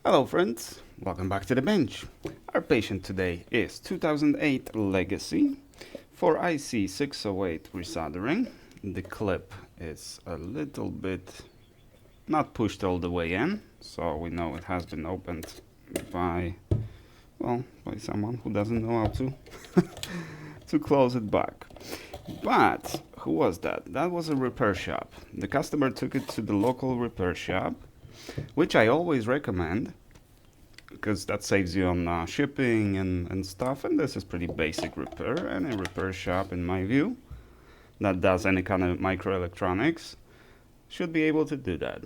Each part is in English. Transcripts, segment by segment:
Hello friends, welcome back to the bench. Our patient today is 2008 Legacy for IC 608 resoldering. The clip is a little bit not pushed all the way in, so we know it has been opened by someone who doesn't know how to to close it back. But who was that? That was a repair shop. The customer took it to the local repair shop, which I always recommend because that saves you on shipping and stuff, and this is pretty basic repair. Any repair shop, in my view, that does any kind of microelectronics should be able to do that.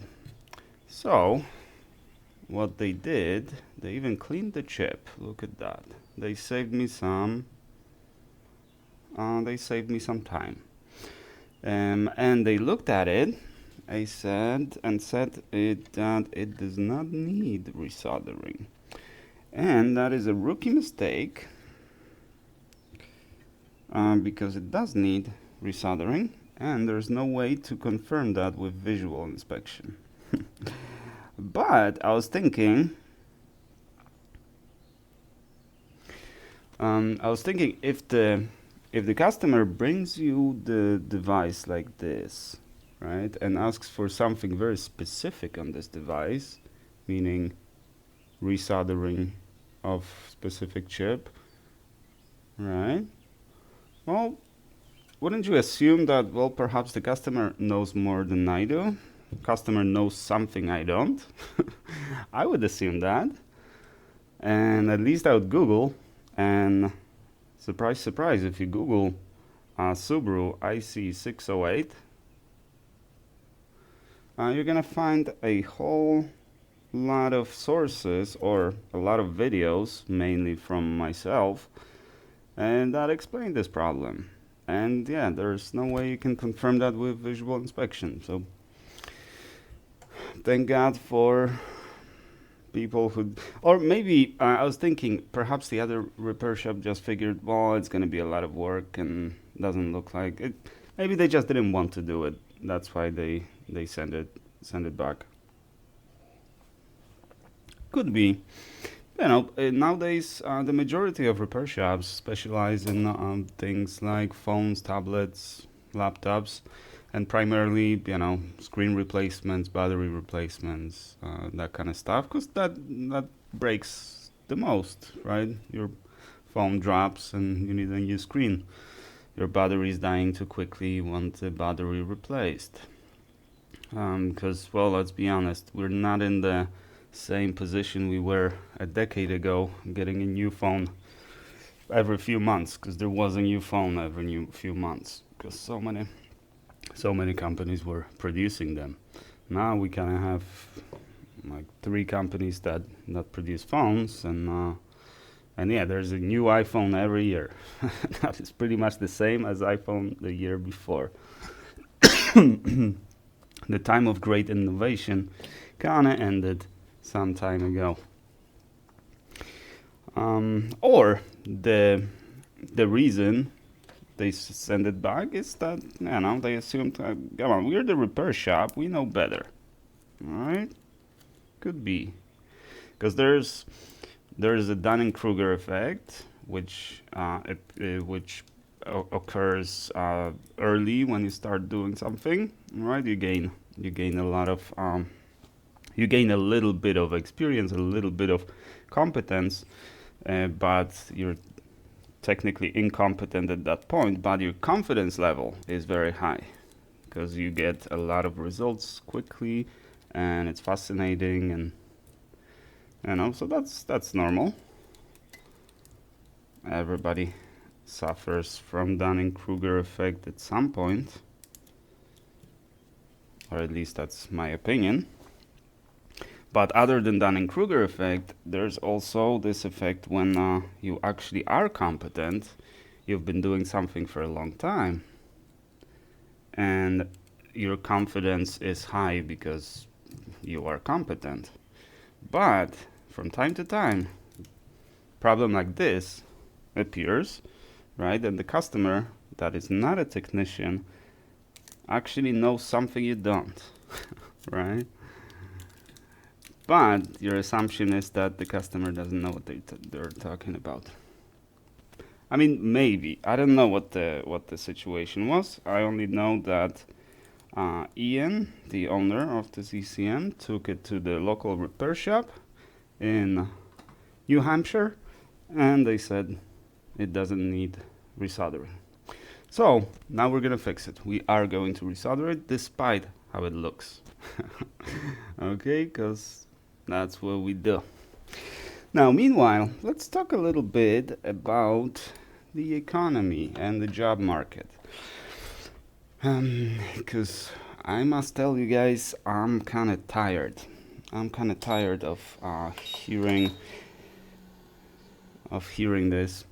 So what they did, they even cleaned the chip. Look at that. They saved me some time. And they looked at it, that it does not need resoldering. And that is a rookie mistake, because it does need resoldering, and there's no way to confirm that with visual inspection. But I was thinking, if the customer brings you the device like this, right, and asks for something very specific on this device, meaning resoldering of specific chip, right? Well, wouldn't you assume that, well, perhaps the customer knows more than I do? Customer knows something I don't. I would assume that. And at least I would Google, and surprise, surprise, if you Google Subaru IC608, you're gonna find a whole lot of sources or a lot of videos, mainly from myself, and that explain this problem. And yeah, there's no way you can confirm that with visual inspection. So thank God for people who, or maybe I was thinking perhaps the other repair shop just figured, well, it's going to be a lot of work and doesn't look like it. Maybe they just didn't want to do it. That's why they send it back. Could be. Nowadays the majority of repair shops specialize in things like phones, tablets, laptops, and primarily, screen replacements, battery replacements, that kind of stuff, because that breaks the most, right? Your phone drops and you need a new screen. Your battery is dying too quickly, you want the battery replaced. Because, well, let's be honest, we're not in the same position we were a decade ago, getting a new phone every few months, because there was a new phone every few months, because so many companies were producing them. Now we kind of have like 3 companies that produce phones, and yeah, there's a new iPhone every year. That is pretty much the same as iPhone the year before. The time of great innovation kind of ended some time ago. Or the reason they send it back is that, they assumed, come on, we're the repair shop, we know better. Alright? Could be. Because there's a Dunning-Kruger effect, which occurs early when you start doing something, right? You gain a lot of you gain a little bit of experience, a little bit of competence, but you're technically incompetent at that point, but your confidence level is very high because you get a lot of results quickly and it's fascinating, and so that's normal. Everybody suffers from Dunning-Kruger effect at some point, or at least that's my opinion. But other than Dunning-Kruger effect, there's also this effect when you actually are competent, you've been doing something for a long time, and your confidence is high because you are competent. But from time to time, problem like this appears, right? And the customer that is not a technician actually knows something you don't, right? but your assumption is that the customer doesn't know what they're talking about. I mean, maybe. I don't know what the situation was. I only know that Ian, the owner of this ECM, took it to the local repair shop in New Hampshire, and they said it doesn't need resoldering. So now we're gonna fix it. We are going to resolder it despite how it looks. Okay, because that's what we do. Now, meanwhile, let's talk a little bit about the economy and the job market. Because I must tell you guys, I'm kind of tired. I'm kind of tired of hearing this.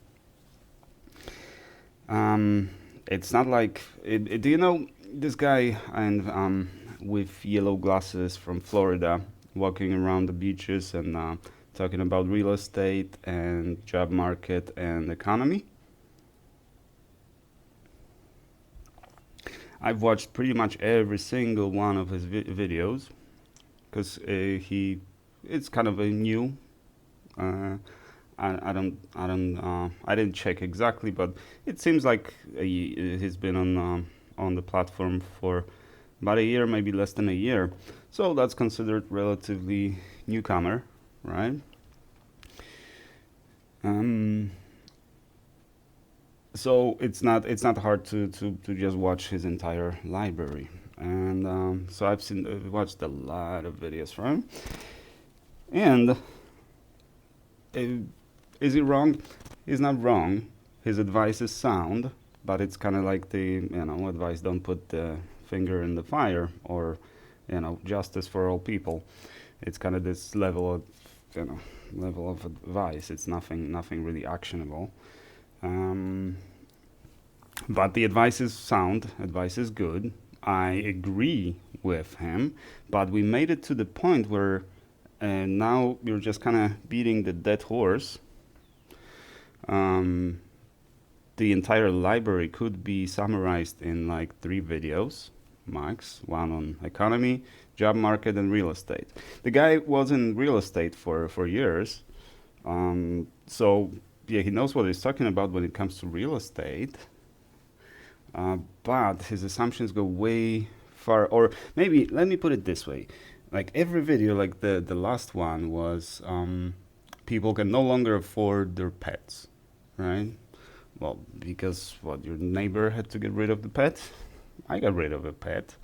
It's not like do you know this guy and with yellow glasses from Florida, walking around the beaches and talking about real estate and job market and economy? I've watched pretty much every single one of his videos because it's kind of a new. I didn't check exactly, but it seems like he's been on the platform for about a year, maybe less than a year. So that's considered relatively newcomer, right? So it's not hard to just watch his entire library, and so I've watched a lot of videos from him. And is he wrong? He's not wrong. His advice is sound, but it's kind of like the advice: don't put the finger in the fire, or justice for all people. It's kind of this level of advice. It's nothing really actionable. But the advice is sound, advice is good. I agree with him, but we made it to the point where now you're just kind of beating the dead horse. The entire library could be summarized in like 3 videos, max. One on economy, job market, and real estate. The guy was in real estate for years, so yeah, he knows what he's talking about when it comes to real estate. But his assumptions go way far, or maybe let me put it this way: like every video, like the last one was, people can no longer afford their pets, right? Well, because what, your neighbor had to get rid of the pet? I got rid of a pet.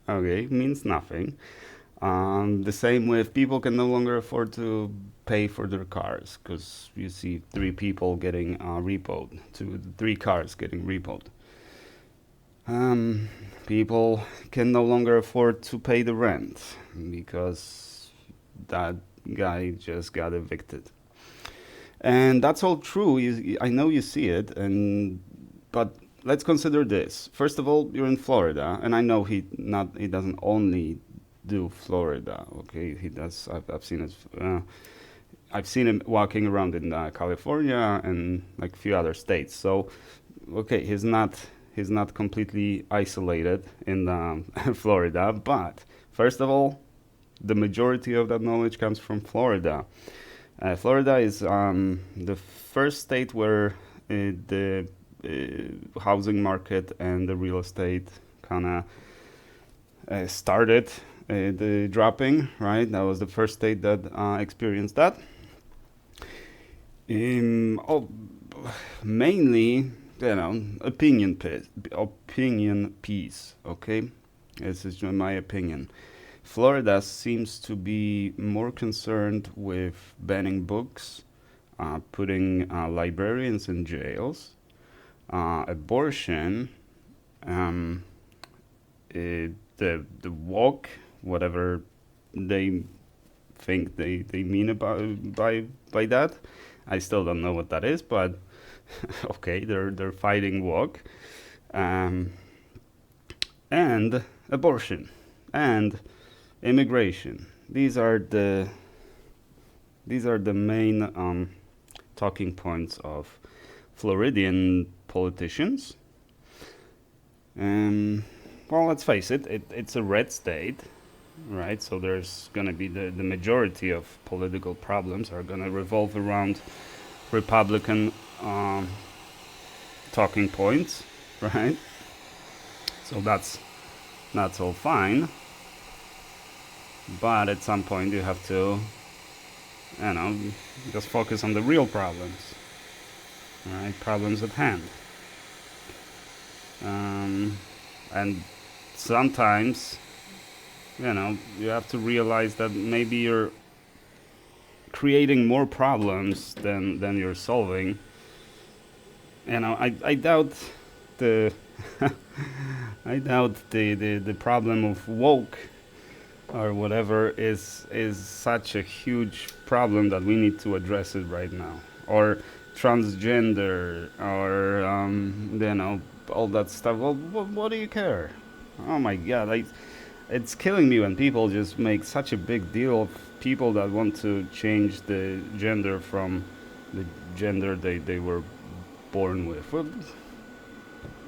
Okay, means nothing. The same with people can no longer afford to pay for their cars, because you see 3 people getting repoed, 3 cars getting repoed. People can no longer afford to pay the rent because that guy just got evicted. And that's all true. I know you see it, but let's consider this. First of all, you're in Florida, and I know he doesn't only do Florida. Okay, he does. I've seen it. I've seen him walking around in California and like a few other states. So, okay, he's not completely isolated in Florida. But first of all, the majority of that knowledge comes from Florida. Florida is the first state where the housing market and the real estate kind of started the dropping, right? That was the first state that experienced that. Mainly, opinion piece. Okay, this is my opinion. Florida seems to be more concerned with banning books, putting librarians in jails, abortion, the walk, whatever they think they mean by that. I still don't know what that is, but okay, they're fighting walk, and abortion and immigration. These are the main talking points of Floridian politicians. Well, let's face it, it's a red state. right? So there's going to be the majority of political problems are going to revolve around Republican um, talking points, right? So that's all fine, but at some point you have to, you know, just focus on the real problems, right? Problems at hand, and sometimes, you know, you have to realize that maybe you're creating more problems than you're solving. You know, I doubt the I doubt the problem of woke or whatever is such a huge problem that we need to address it right now, or transgender, or you know, all that stuff. Well, what do you care? Oh my God, it's killing me when people just make such a big deal of people that want to change the gender from the gender they were born with. Well,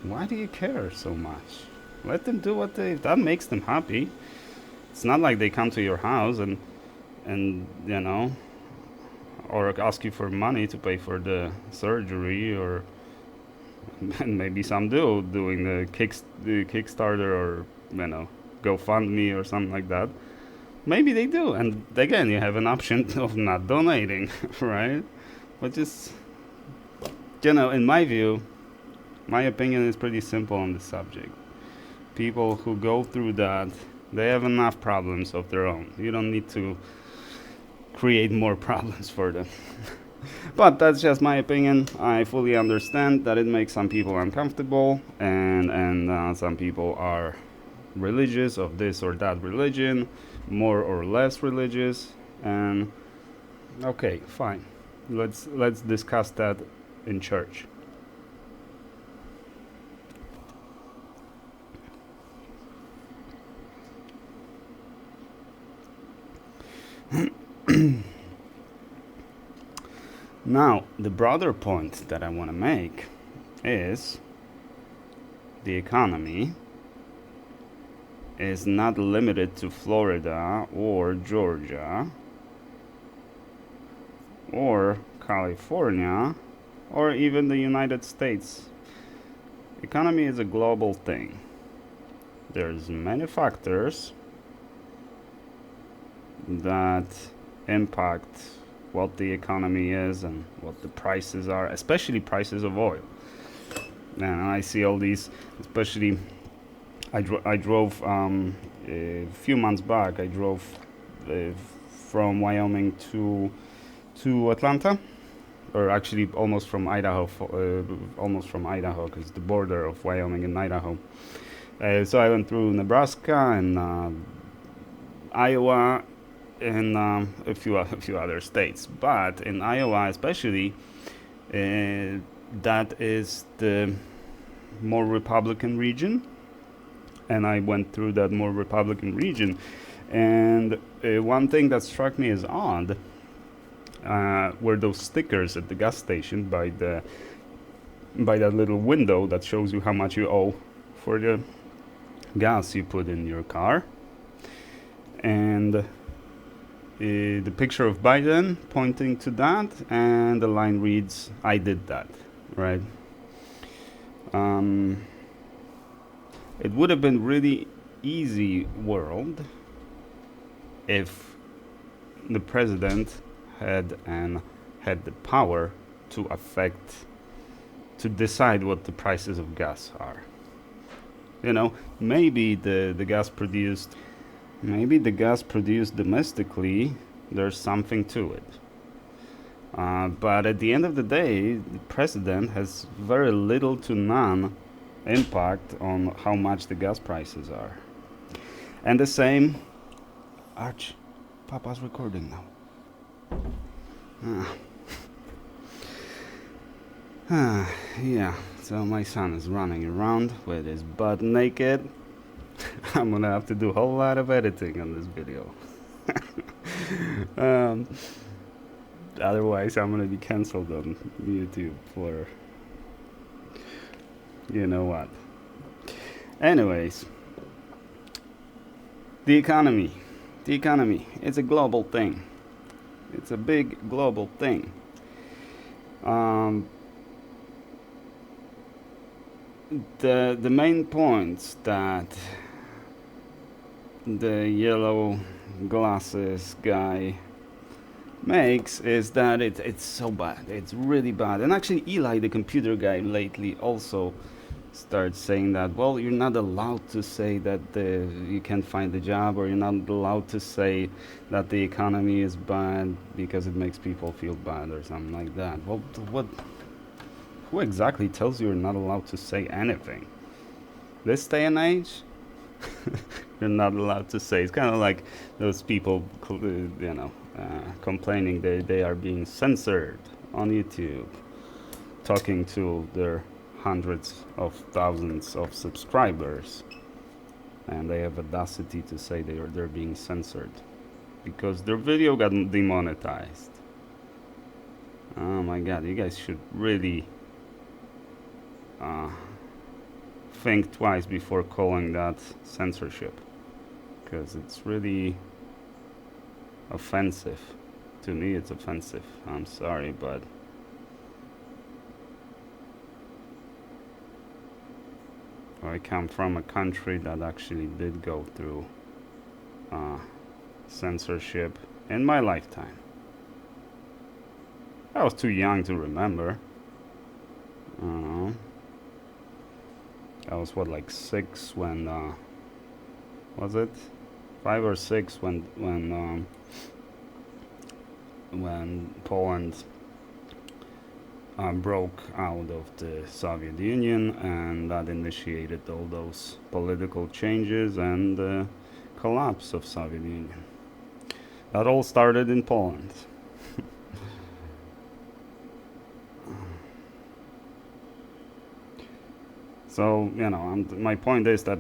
why do you care so much? Let them do what if that makes them happy. It's not like they come to your house and you know, or ask you for money to pay for the surgery, or and maybe some do doing the Kickstarter, or you know, GoFundMe or something like that. Maybe they do, and again, you have an option of not donating, right? But just, you know, in my view, my opinion is pretty simple on this subject. People who go through that, they have enough problems of their own. You don't need to create more problems for them. But that's just my opinion. I fully understand that it makes some people uncomfortable, and some people are religious of this or that religion, more or less religious, and okay, fine. Let's discuss that in church. Now, the broader point that I want to make is the economy is not limited to Florida or Georgia or California or even the United States. Economy is a global thing. There's many factors that impact what the economy is and what the prices are, especially prices of oil. And I see all these, especially I drove a few months back. I drove from Wyoming to Atlanta, or actually almost from Idaho, because the border of Wyoming and Idaho. So I went through Nebraska and Iowa and a few other states, but in Iowa especially, that is the more Republican region, and I went through that more Republican region, and one thing that struck me as odd were those stickers at the gas station by that little window that shows you how much you owe for the gas you put in your car, and the picture of Biden pointing to that, and the line reads, "I did that," right? It would have been really easy world if the president had the power to decide what the prices of gas are. You know, maybe the gas produced domestically, there's something to it. But at the end of the day, the president has very little to none impact on how much the gas prices are. And the same, Arch, Papa's recording now. Yeah, so my son is running around with his butt naked. I'm gonna have to do a whole lot of editing on this video. Otherwise, I'm gonna be cancelled on YouTube for you know what. Anyways, The economy. The economy. It's a global thing. It's a big global thing. Um, the main points that the yellow glasses guy makes is that it's so bad. It's really bad. And actually, Eli, the computer guy, lately also starts saying that, well, you're not allowed to say that you can't find a job, or you're not allowed to say that the economy is bad because it makes people feel bad or something like that. Well, who exactly tells you you're not allowed to say anything? This day and age, you're not allowed to say. It's kind of like those people, complaining they are being censored on YouTube, talking to their hundreds of thousands of subscribers, and they have audacity to say they're being censored because their video got demonetized. Oh my god, you guys should really think twice before calling that censorship, because it's really offensive. To me, it's offensive. I'm sorry, but I come from a country that actually did go through censorship in my lifetime. I was too young to remember. I don't know. I was like 6 when was it 5 or 6 when Poland broke out of the Soviet Union, and that initiated all those political changes and the collapse of Soviet Union. That all started in Poland. So, my point is that,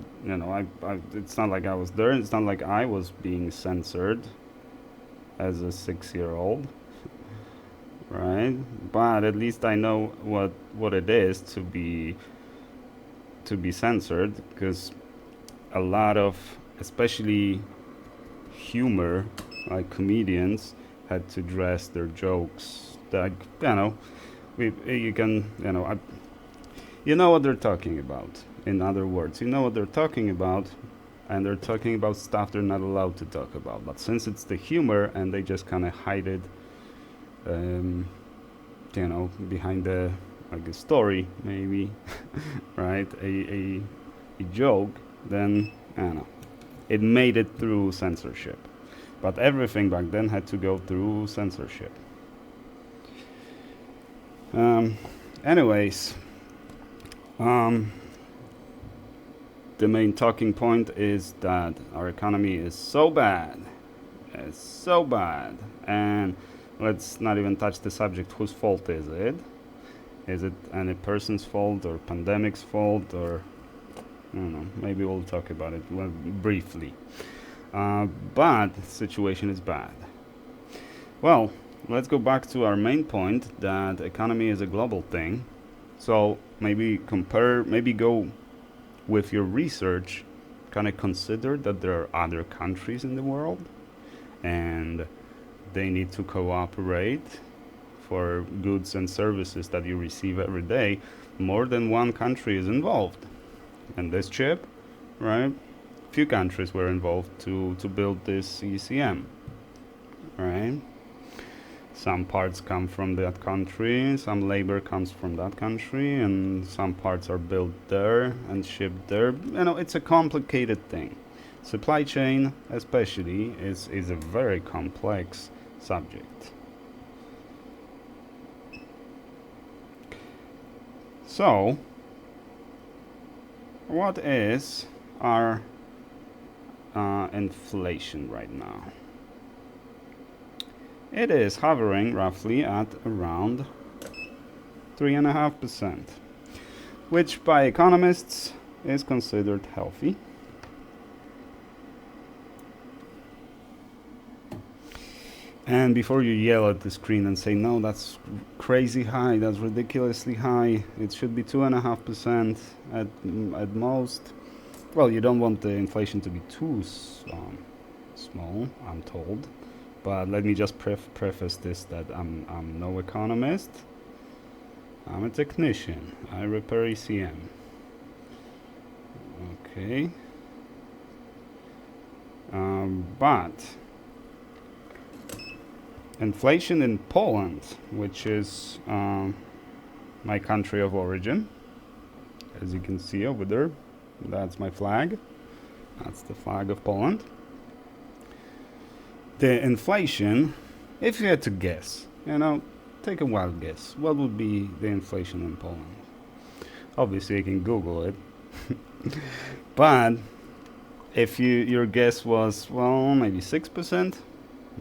it's not like I was there. It's not like I was being censored as a 6-year-old, right? But at least I know what it is to be censored, because a lot of, especially humor, like comedians, had to dress their jokes. Like, you know what they're talking about. In other words, you know what they're talking about, and they're talking about stuff they're not allowed to talk about. But since it's the humor, and they just kind of hide it, behind a story, maybe, right? A joke, then I don't know. It made it through censorship. But everything back then had to go through censorship. Anyways. The main talking point is that our economy is so bad. It's so bad. And let's not even touch the subject, whose fault is it? Is it any person's fault, or pandemic's fault, or I don't know, maybe we'll talk about it briefly. But the situation is bad. Well, let's go back to our main point, that economy is a global thing. So maybe go with your research, kind of consider that there are other countries in the world, and they need to cooperate for goods and services that you receive every day. More than one country is involved. And this chip, right? Few countries were involved to build this ECM, right? Some parts come from that country, some labor comes from that country, and some parts are built there and shipped there. It's a complicated thing. Supply chain, especially, is a very complex subject. So, what is our inflation right now? It is hovering roughly at around 3.5%, which by economists is considered healthy. And before you yell at the screen and say, no, that's crazy high, that's ridiculously high, it should be 2.5% at most, well, you don't want the inflation to be too small, I'm told. But let me just preface this that I'm no economist. I'm a technician. I repair ECM. Okay. But inflation in Poland, which is my country of origin, as you can see over there, that's my flag. That's the flag of Poland. The inflation, if you had to guess, take a wild guess, what would be the inflation in Poland? Obviously, you can Google it. But if your guess was, well, maybe 6%,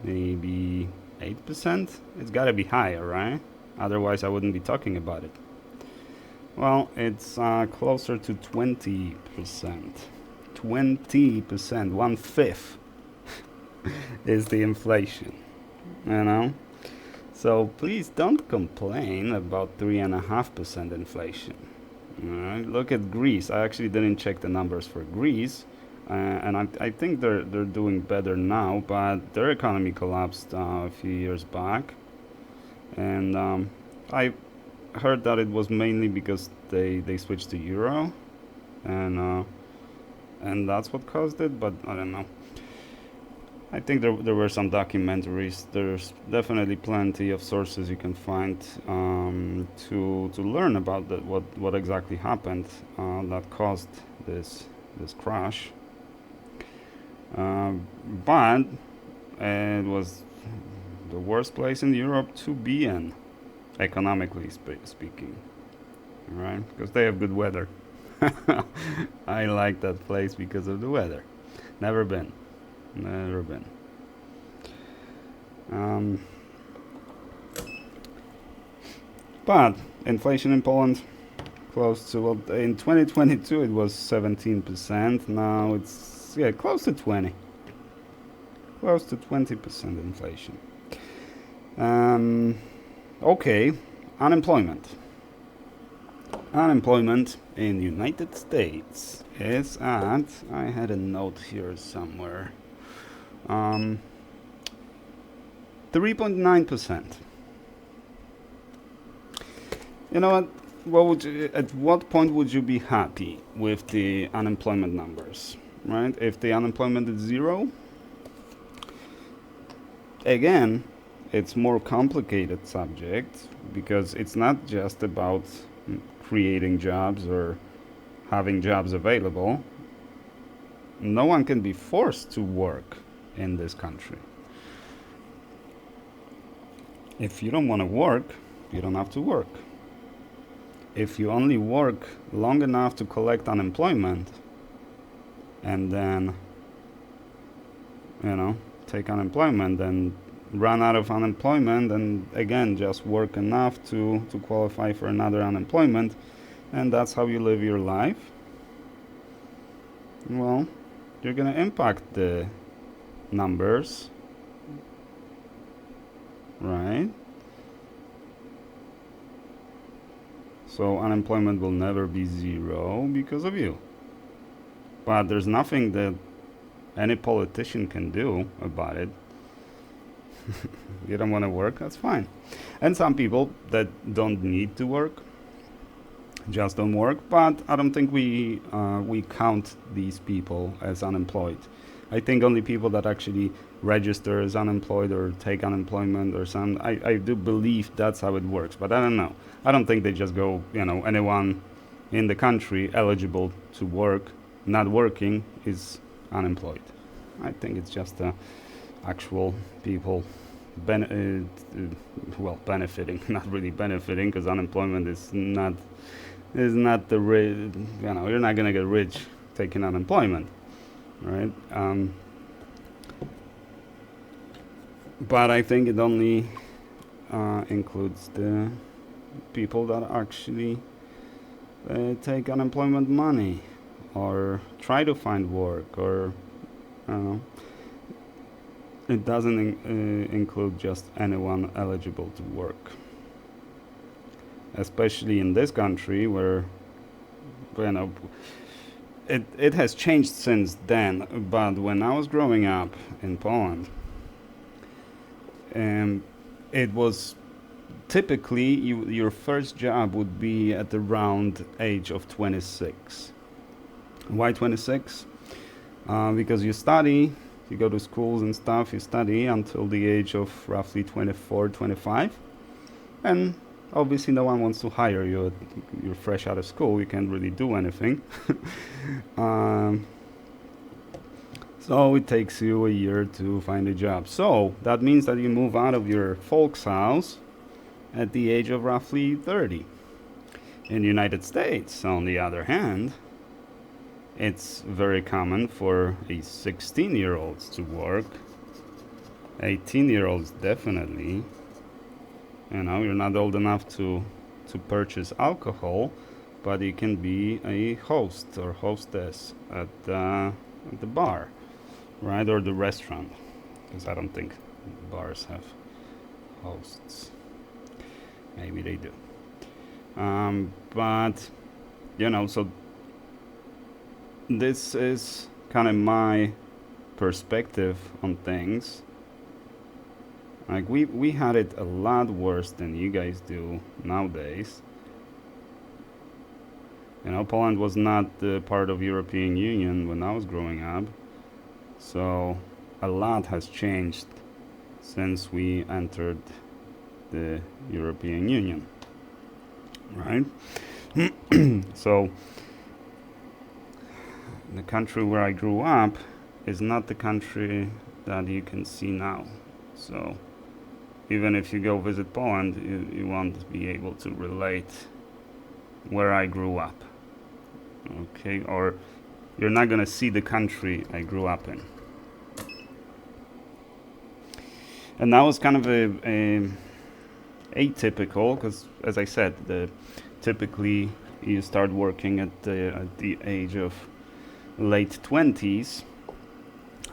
maybe 8%, it's got to be higher, right? Otherwise, I wouldn't be talking about it. Well, it's closer to 20%. 20%, 1/5 is the inflation, So please don't complain about 3.5% inflation. Alright, look at Greece. I actually didn't check the numbers for Greece, and I think they're doing better now, but their economy collapsed a few years back, and I heard that it was mainly because they switched to euro, and that's what caused it, but I don't know. I think there were some documentaries. There's definitely plenty of sources you can find to learn about what exactly happened that caused this crash. But it was the worst place in Europe to be in, economically speaking, right? Because they have good weather. I like that place because of the weather. Never been. But inflation in Poland close to, well, in 2022 it was 17%. Now it's close to 20. Close to 20% inflation. Okay, unemployment. Unemployment in the United States is at, I had a note here somewhere, 3.9%. You know what? At what point would you be happy with the unemployment numbers, right? If the unemployment is 0, again, it's more complicated subject because it's not just about creating jobs or having jobs available. No one can be forced to work in this country. If you don't want to work, you don't have to work. If you only work long enough to collect unemployment and then, take unemployment and run out of unemployment and again just work enough to qualify for another unemployment, and that's how you live your life, well, you're going to impact the numbers, right? So unemployment will never be 0 because of you. But there's nothing that any politician can do about it. You don't want to work, that's fine. And some people that don't need to work just don't work, but I don't think we count these people as unemployed. I think only people that actually register as unemployed or take unemployment or something, I do believe that's how it works, but I don't know. I don't think they just go, anyone in the country eligible to work, not working, is unemployed. I think it's just actual people benefiting, not really benefiting, because unemployment is not the you're not gonna get rich taking unemployment, right? But I think it only includes the people that actually take unemployment money or try to find work, or it doesn't include just anyone eligible to work, especially in this country where it has changed since then, but when I was growing up in Poland, it was typically your first job would be at around age of 26. Why 26? Because you study, you go to schools and stuff, you study until the age of roughly 24, 25, and obviously no one wants to hire you. You're fresh out of school, you can't really do anything. um, so it takes you a year to find a job. So that means that you move out of your folks' house at the age of roughly 30. In the United States, on the other hand, it's very common for a 16-year-old to work. 18-year-olds definitely. You're not old enough to purchase alcohol, but you can be a host or hostess at the bar, right, or the restaurant, because I don't think bars have hosts. Maybe they do. But so this is kind of my perspective on things. Like we had it a lot worse than you guys do nowadays. Poland was not the part of European Union when I was growing up, so a lot has changed since we entered the European Union, right? So the country where I grew up is not the country that you can see now. So even if you go visit Poland, you won't be able to relate where I grew up. Okay, or you're not gonna see the country I grew up in. And that was kind of a atypical, because as I said, typically you start working at the age of late 20s.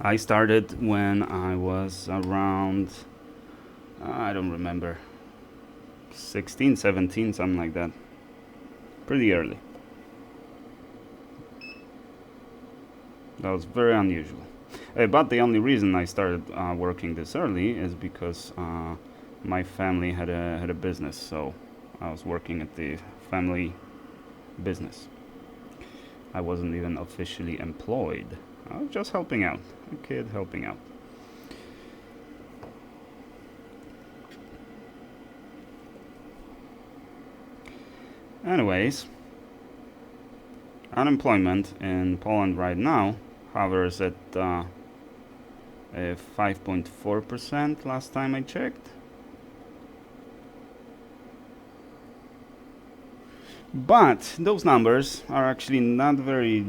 I started when I was around, I don't remember, 16, 17, something like that. Pretty early. That was very unusual. But the only reason I started working this early is because my family had a business, so I was working at the family business. I wasn't even officially employed. I was just helping out, a kid helping out. Anyways, unemployment in Poland right now hovers at 5.4% last time I checked. But those numbers are actually not very,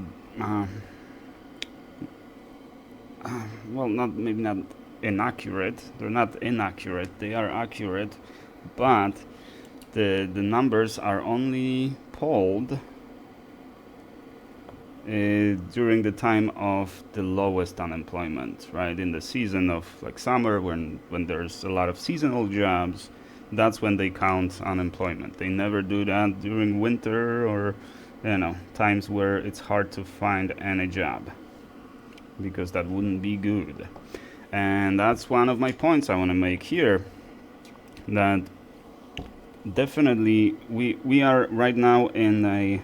maybe not inaccurate. They're not inaccurate. They are accurate, but the numbers are only polled during the time of the lowest unemployment, right? In the season of like summer, when there's a lot of seasonal jobs. That's when they count unemployment. They never do that during winter or, times where it's hard to find any job, because that wouldn't be good. And that's one of my points I want to make here, that definitely we are right now in a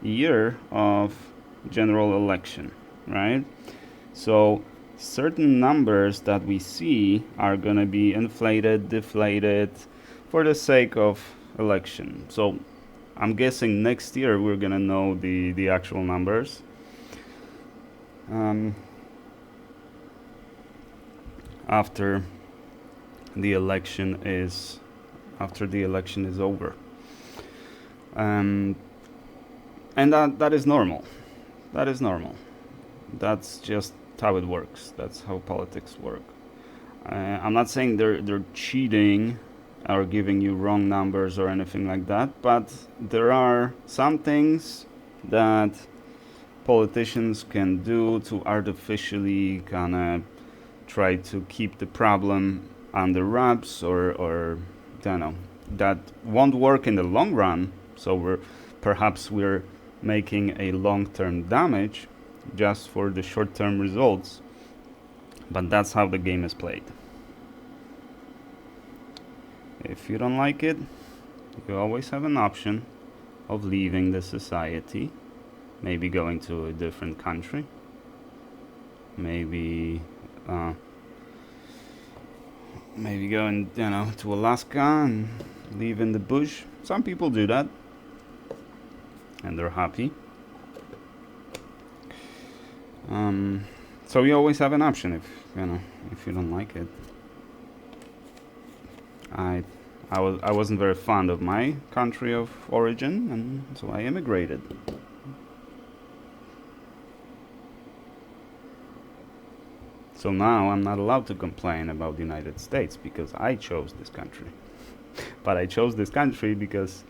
year of general election, right? So certain numbers that we see are going to be inflated, deflated, for the sake of election. So I'm guessing next year we're gonna know the actual numbers. After the election is over, and that is normal. That is normal. That's just how it works. That's how politics work. I'm not saying they're cheating or giving you wrong numbers or anything like that, but there are some things that politicians can do to artificially kind of try to keep the problem under wraps, or don't know, that won't work in the long run. So we're making a long-term damage just for the short-term results. But that's how the game is played. If you don't like it, you always have an option of leaving the society, maybe going to a different country, maybe going, to Alaska and live in the bush. Some people do that, and they're happy. So you always have an option if you don't like it. I wasn't very fond of my country of origin, and so I immigrated. So now I'm not allowed to complain about the United States because I chose this country. But I chose this country because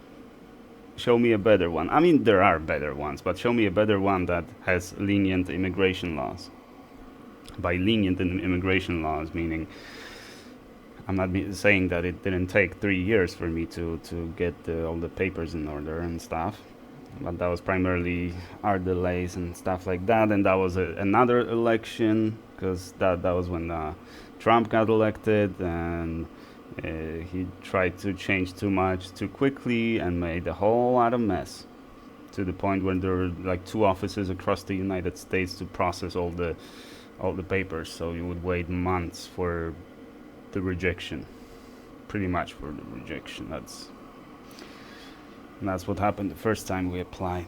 show me a better one. I mean, there are better ones, but show me a better one that has lenient immigration laws. By lenient immigration laws, meaning I'm not saying that it didn't take 3 years for me to get all the papers in order and stuff, but that was primarily our delays and stuff like that. And that was another election, because that was when Trump got elected, and he tried to change too much too quickly and made a whole lot of mess, to the point where there were like 2 offices across the United States to process all the papers. So you would wait months for the rejection, pretty much for the rejection. That's what happened the first time we applied.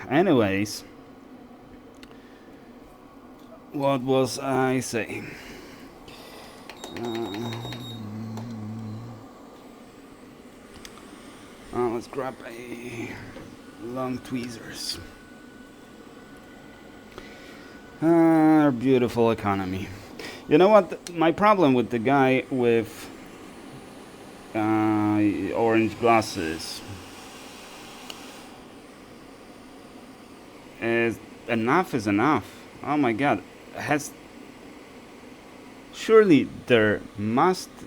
Anyways, what was I saying? Let's grab a long tweezers. Our beautiful economy. You know what? My problem with the guy with orange glasses is enough is enough. Oh my God. Surely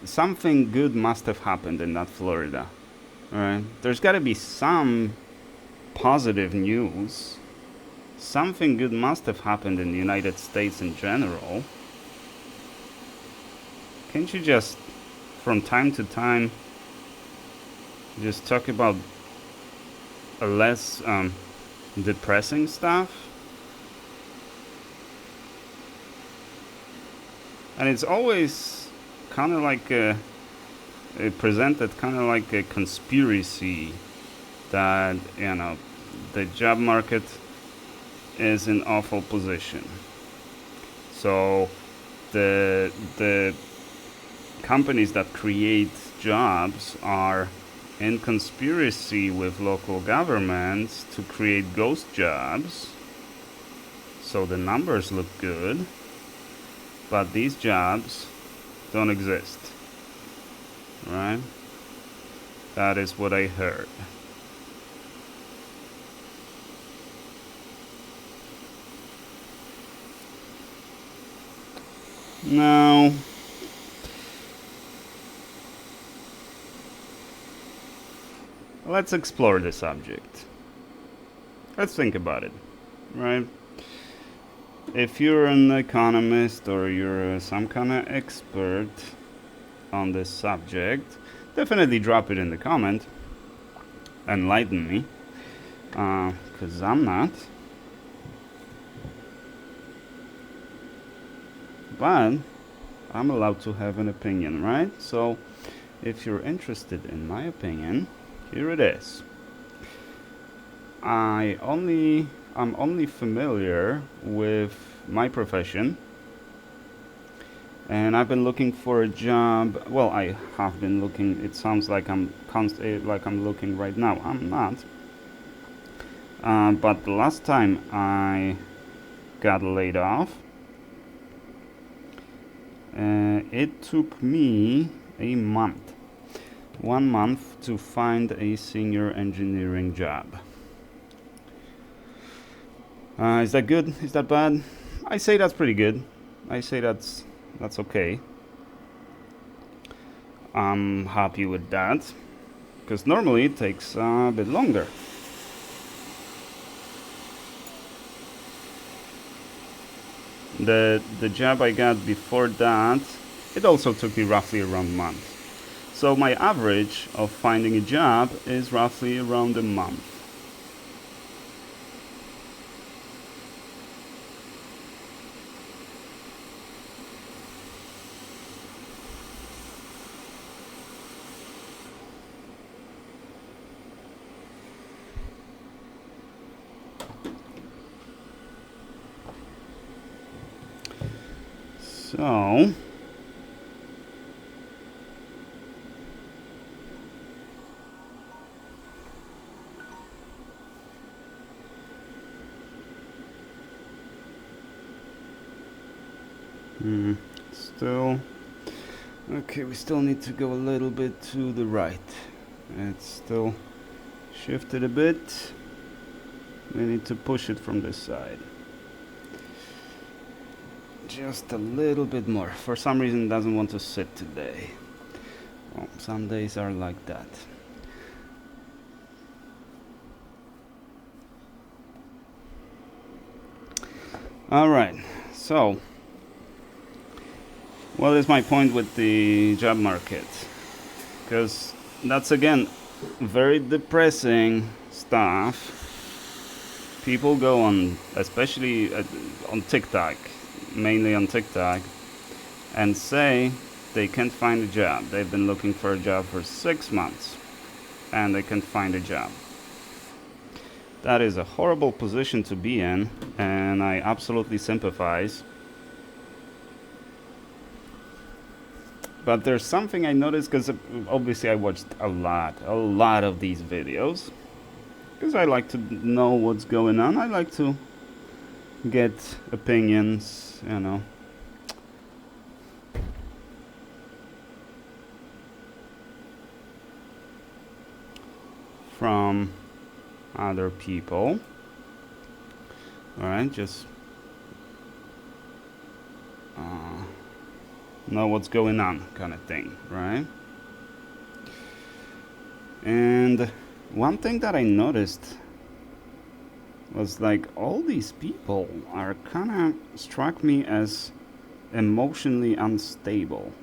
something good must have happened in that Florida. Alright? There's gotta be some positive news. Something good must have happened in the United States in general. Can't you just, from time to time, just talk about a less depressing stuff? And it's always kind of like presented kind of like a conspiracy that, the job market is in awful position. So the companies that create jobs are in conspiracy with local governments to create ghost jobs, so the numbers look good, but these jobs don't exist, right? That is what I heard. Now, let's explore the subject. Let's think about it, right? If you're an economist or you're some kind of expert on this subject, definitely drop it in the comment. Enlighten me, because I'm not. But I'm allowed to have an opinion, right? So if you're interested in my opinion, here it is. I'm only familiar with my profession, and I've been looking for a job. Well, I have been looking. It sounds like I'm looking right now. I'm not. But the last time I got laid off, it took me a month. 1 month to find a senior engineering job. Is that good? Is that bad? I say that's pretty good. I say that's okay. I'm happy with that, because normally it takes a bit longer. The job I got before that, it also took me roughly around a month. So my average of finding a job is roughly around a month. So still okay, we still need to go a little bit to the right. It's still shifted a bit. We need to push it from this side. Just a little bit more. For some reason it doesn't want to sit today. Well, some days are like that. Alright, so what is my point with the job market? Because that's again very depressing stuff. People go on, especially on TikTok, mainly on TikTok, and say they can't find a job. They've been looking for a job for 6 months and they can't find a job. That is a horrible position to be in, and I absolutely sympathize. But there's something I noticed, because obviously I watched a lot of these videos, because I like to know what's going on. I like to get opinions, you know. From other people. Alright, just know what's going on, kind of thing, right? And one thing that I noticed was like all these people are kind of struck me as emotionally unstable.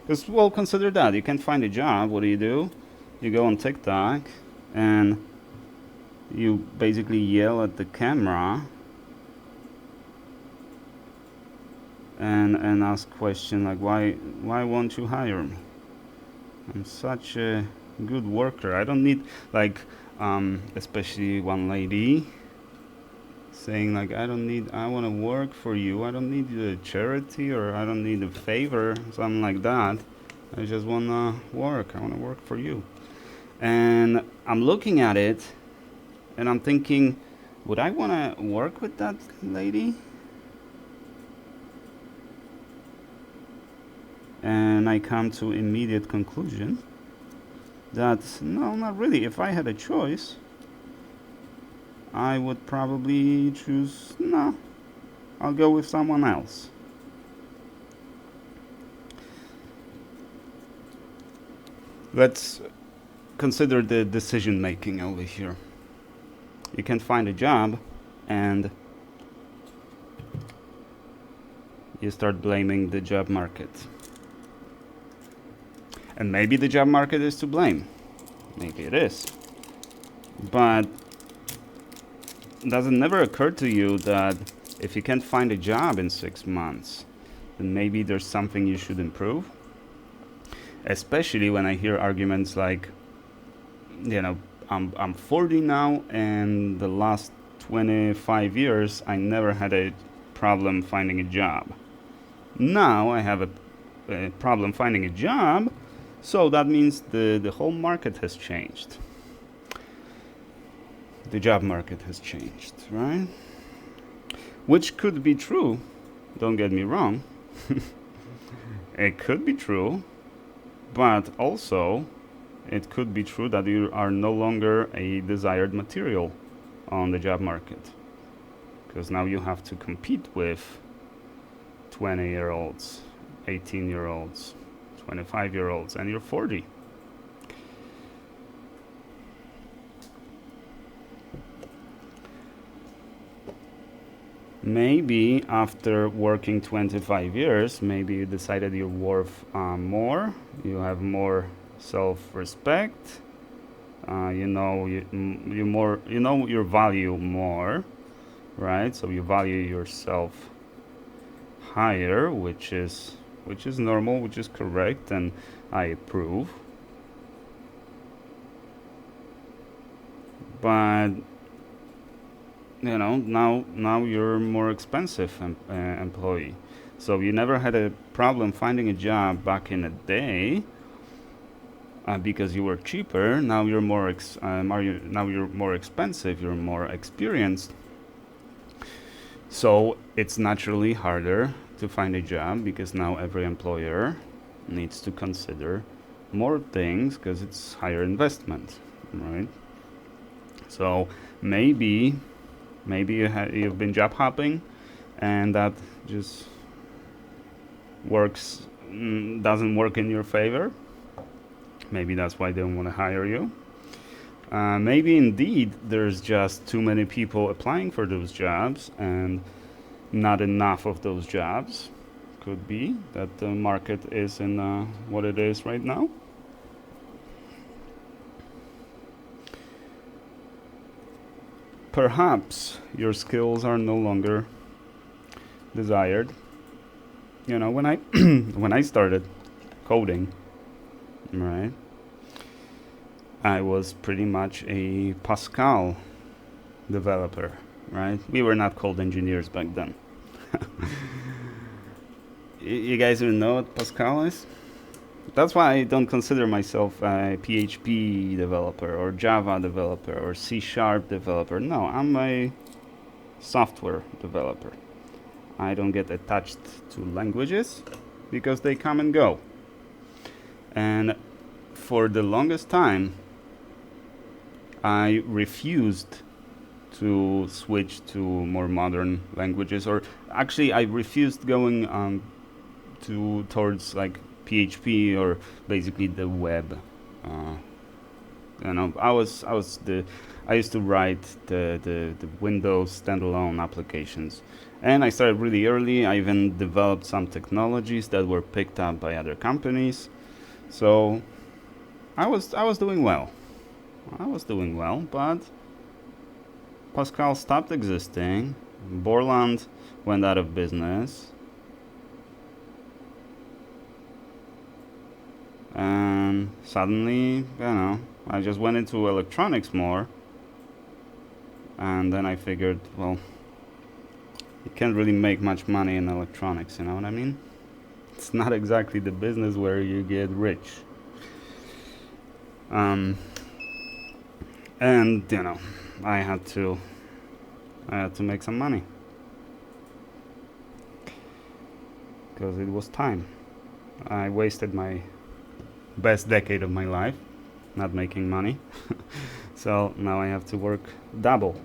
Because, well, consider that. You can't find a job. What do? You go on TikTok and you basically yell at the camera and ask questions like, why won't you hire me? I'm such a good worker. I don't need, like, especially one lady saying like, I want to work for you. I don't need a charity, or I don't need a favor, something like that. I just want to work. I want to work for you. And I'm looking at it and I'm thinking, would I want to work with that lady? And I come to immediate conclusion that no, not really. If I had a choice, I would probably choose, no, I'll go with someone else. Let's consider the decision making over here. You can't find a job and you start blaming the job market. And maybe the job market is to blame. Maybe it is. But does it never occur to you that if you can't find a job in 6 months, then maybe there's something you should improve? Especially when I hear arguments like, you know, I'm 40 now, and the last 25 years I never had a problem finding a job. Now I have a problem finding a job, so that means the whole market has changed. The job market has changed, right? Which could be true, don't get me wrong. It could be true, but also it could be true that you are no longer a desired material on the job market, because now you have to compete with 20-year-olds, 18-year-olds, 25-year-olds, and you're 40. Maybe after working 25 years, maybe you decided you're worth more, you have more self-respect, you know you know your value more, right? So you value yourself higher, which is normal, which is correct, and I approve. But now you're more expensive employee. So you never had a problem finding a job back in the day because you were cheaper. Now you're now you're more expensive. You're more experienced. So it's naturally harder to find a job because now every employer needs to consider more things because it's higher investment, right? So maybe you've been job hopping, and that just doesn't work in your favor. Maybe that's why they don't want to hire you. Maybe indeed there's just too many people applying for those jobs and not enough of those jobs. Could be that the market is in what it is right now. Perhaps your skills are no longer desired. When I when I started coding, right, I was pretty much a Pascal developer, right? We were not called engineers back then. You guys even know what Pascal is? That's why I don't consider myself a PHP developer or Java developer or C# developer. No, I'm a software developer. I don't get attached to languages because they come and go. And for the longest time, I refused to switch to more modern languages, or actually I refused going towards like PHP or basically the web. I used to write the Windows standalone applications, and I started really early. I even developed some technologies that were picked up by other companies. So I was doing well. But Pascal stopped existing. Borland went out of business. And suddenly, I just went into electronics more. And then I figured, well, you can't really make much money in electronics, you know what I mean? It's not exactly the business where you get rich. And I had to make some money because it was time. I wasted my best decade of my life not making money. So now I have to work double.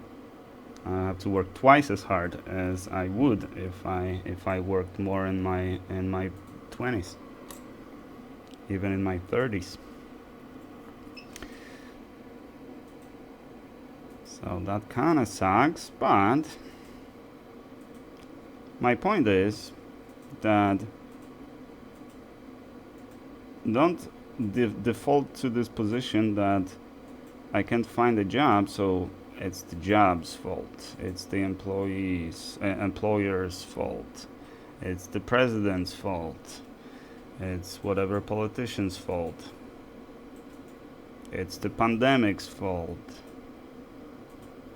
I have to work twice as hard as I would if I worked more in my 20s, even in my 30s. So that kind of sucks, but my point is that don't default to this position that I can't find a job, so it's the job's fault. It's the employer's fault. It's the president's fault. It's whatever politician's fault. It's the pandemic's fault.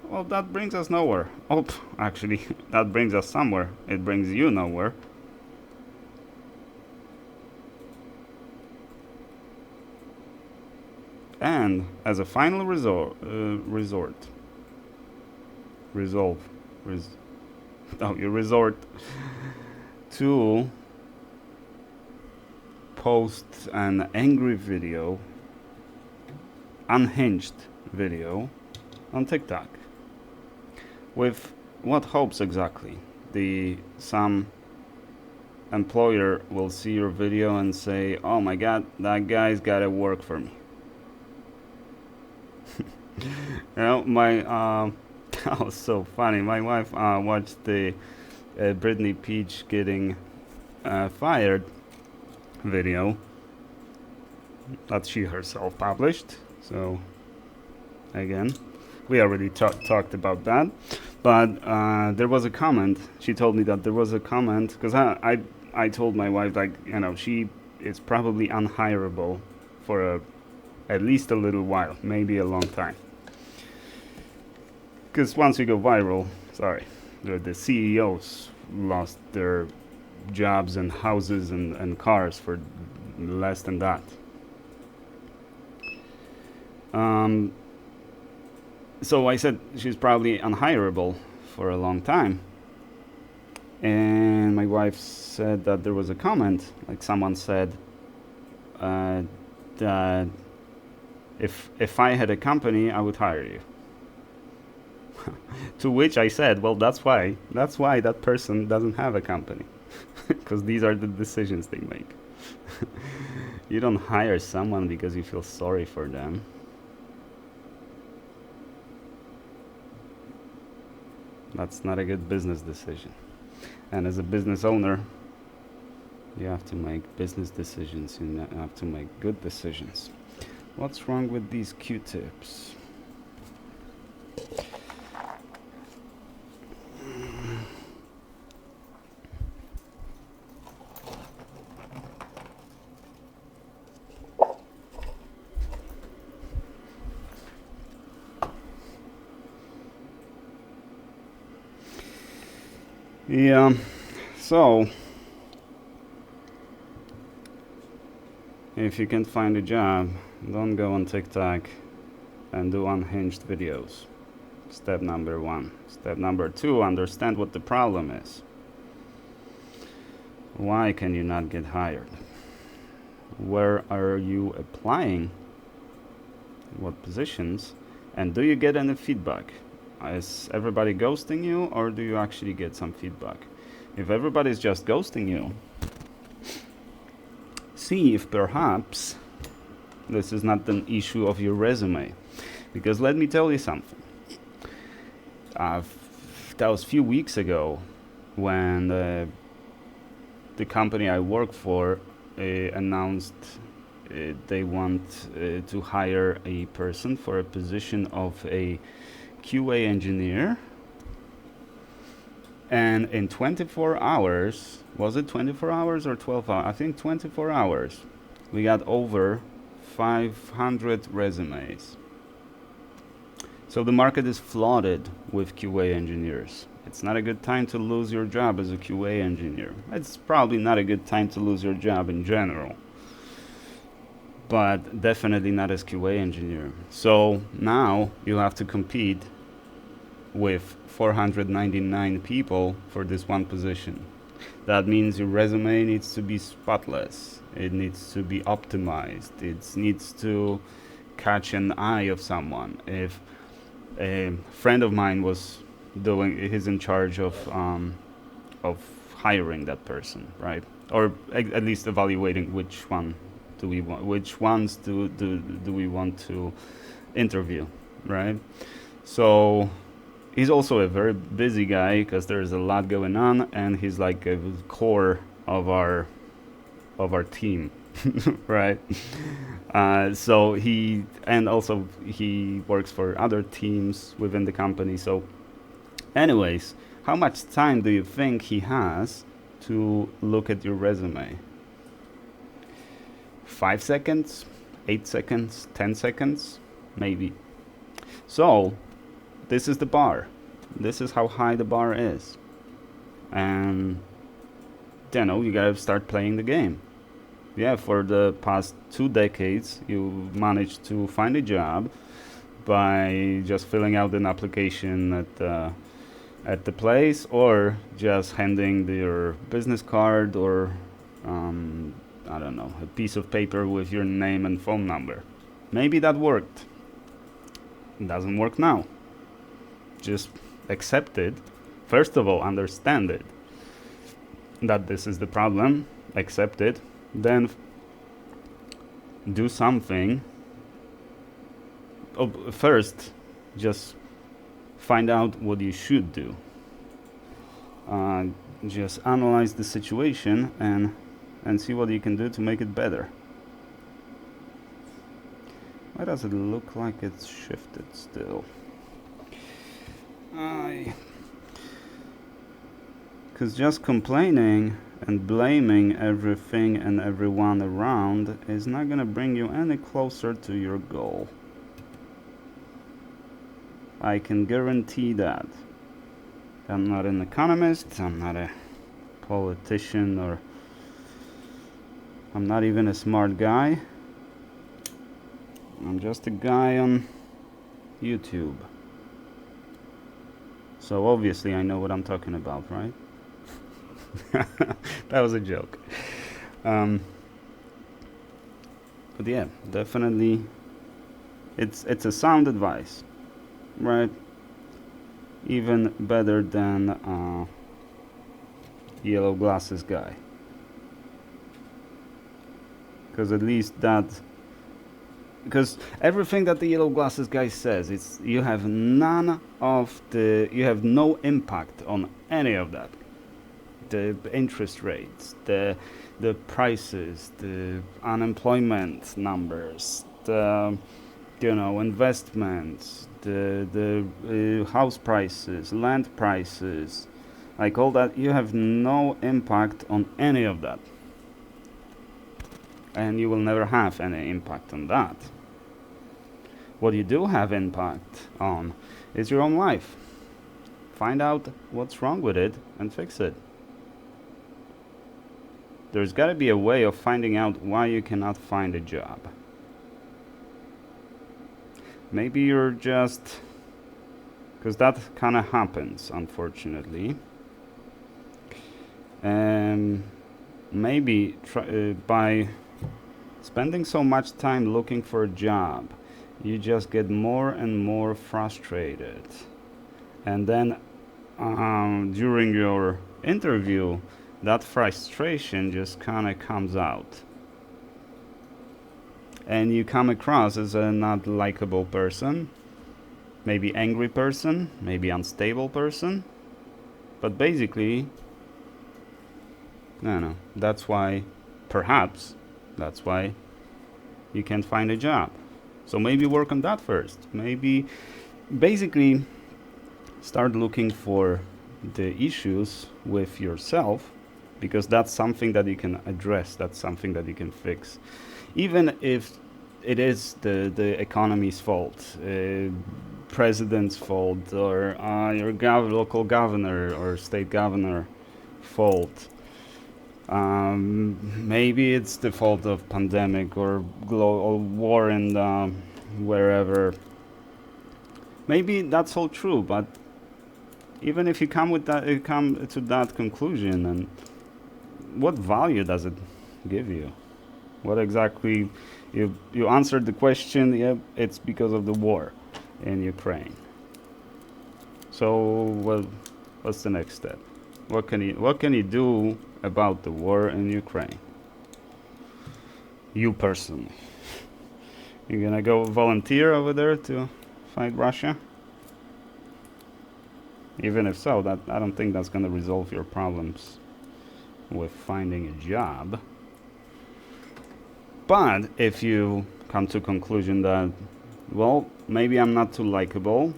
Well, that brings us nowhere. Oh, actually, that brings us somewhere. It brings you nowhere. And as a final resolve, you resort to post an angry video, unhinged video on TikTok. With what hopes exactly? Some employer will see your video and say, "Oh my God, that guy's gotta work for me." My That was so funny. My wife watched the Britney Peach getting fired video that she herself published. So again, we already talked about that. But there was a comment. She told me that there was a comment because I told my wife, like, she is probably unhireable for at least a little while, maybe a long time. Because once you go viral, sorry, the CEOs lost their jobs and houses and cars for less than that. So I said she's probably unhireable for a long time. And my wife said that there was a comment, like someone said that if I had a company, I would hire you. To which I said, well, that's why that person doesn't have a company, because these are the decisions they make. You don't hire someone because you feel sorry for them. That's not a good business decision. And as a business owner, you have to make business decisions. You have to make good decisions. What's wrong with these Q-tips? Yeah, so if you can't find a job, don't go on TikTok and do unhinged videos. Step number 1. Step number 2, understand what the problem is. Why can you not get hired? Where are you applying? What positions? And do you get any feedback? Is everybody ghosting you, or do you actually get some feedback? If everybody's just ghosting you, see if perhaps this is not an issue of your resume. Because let me tell you something. That was a few weeks ago when the company I work for announced they want to hire a person for a position of a QA engineer, and in 24 hours, was it 24 hours or 12 hours? I think 24 hours, we got over 500 resumes. So the market is flooded with QA engineers. It's not a good time to lose your job as a QA engineer. It's probably not a good time to lose your job in general, but definitely not as QA engineer. So now you have to compete with 499 people for this one position. That means your resume needs to be spotless. It needs to be optimized. It needs to catch an eye of someone. If a friend of mine was he's in charge of hiring that person, right? Or at least evaluating which ones do we want to interview, right? So he's also a very busy guy because there's a lot going on, and he's like a core of our team, right? So he works for other teams within the company. So anyways, how much time do you think he has to look at your resume? 5 seconds, 8 seconds, 10 seconds, maybe. So this is the bar. This is how high the bar is. And you gotta start playing the game. Yeah, for the past 2 decades, you managed to find a job by just filling out an application at the place, or just handing your business card, or I don't know, a piece of paper with your name and phone number. Maybe that worked. It doesn't work now. Just accept it. First of all, understand it, that this is the problem. Accept it. Then do something. First, just find out what you should do. Just analyze the situation and see what you can do to make it better. Why does it look like it's shifted still? Because just complaining and blaming everything and everyone around is not going to bring you any closer to your goal. I can guarantee that. I'm not an economist, I'm not a politician, or I'm not even a smart guy. I'm just a guy on YouTube. So obviously I know what I'm talking about, right? That was a joke. But yeah, definitely it's a sound advice, right? Even better than yellow glasses guy, because at least that, because everything that the yellow glasses guy says, it's you have no impact on any of that. The interest rates, the prices, the unemployment numbers, the investments, the house prices, land prices, like all that, you have no impact on any of that. And you will never have any impact on that. What you do have impact on is your own life. Find out what's wrong with it and fix it. There's got to be a way of finding out why you cannot find a job. Maybe you're just, because that kind of happens, unfortunately. Maybe by spending so much time looking for a job, you just get more and more frustrated. And then during your interview, that frustration just kind of comes out. And you come across as a not likable person, maybe angry person, maybe unstable person. But basically, no, that's why, perhaps, that's why you can't find a job. So maybe work on that first. Maybe, basically, start looking for the issues with yourself, because that's something that you can address, that's something that you can fix. Even if it is the economy's fault, president's fault, or your local governor or state governor fault. Maybe it's the fault of pandemic or global war in wherever. Maybe that's all true, but even if you come to that conclusion, and what value does it give you? What exactly? You answered the question. Yep, it's because of the war in Ukraine. So, well, what's the next step? What can you do about the war in Ukraine? You personally, you're gonna go volunteer over there to fight Russia? Even if so, I don't think that's gonna resolve your problems with finding a job. But if you come to a conclusion that, well, maybe I'm not too likable,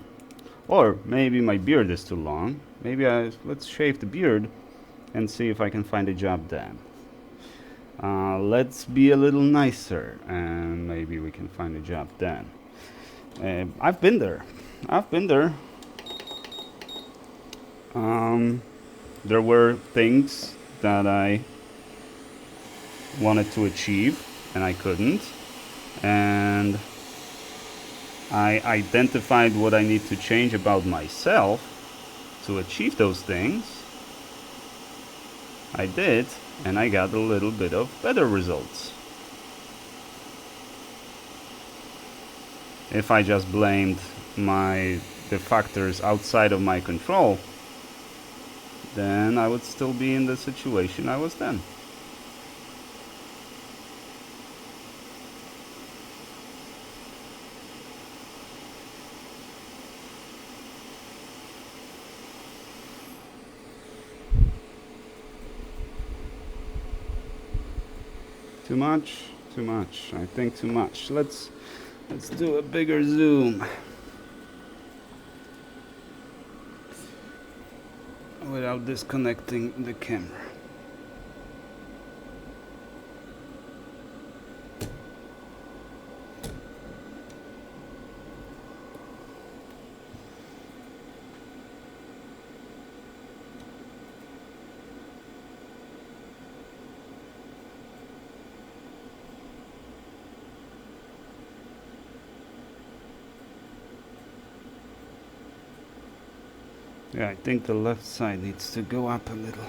or maybe my beard is too long, maybe let's shave the beard and see if I can find a job then. Let's be a little nicer and maybe we can find a job then. I've been there. There were things that I wanted to achieve and I couldn't, and I identified what I need to change about myself to achieve those things. I did, and I got a little bit of better results. If I just blamed the factors outside of my control, then I would still be in the situation I was then. Too much? Too much. I think too much. Let's do a bigger zoom. Without disconnecting the camera. Yeah, I think the left side needs to go up a little.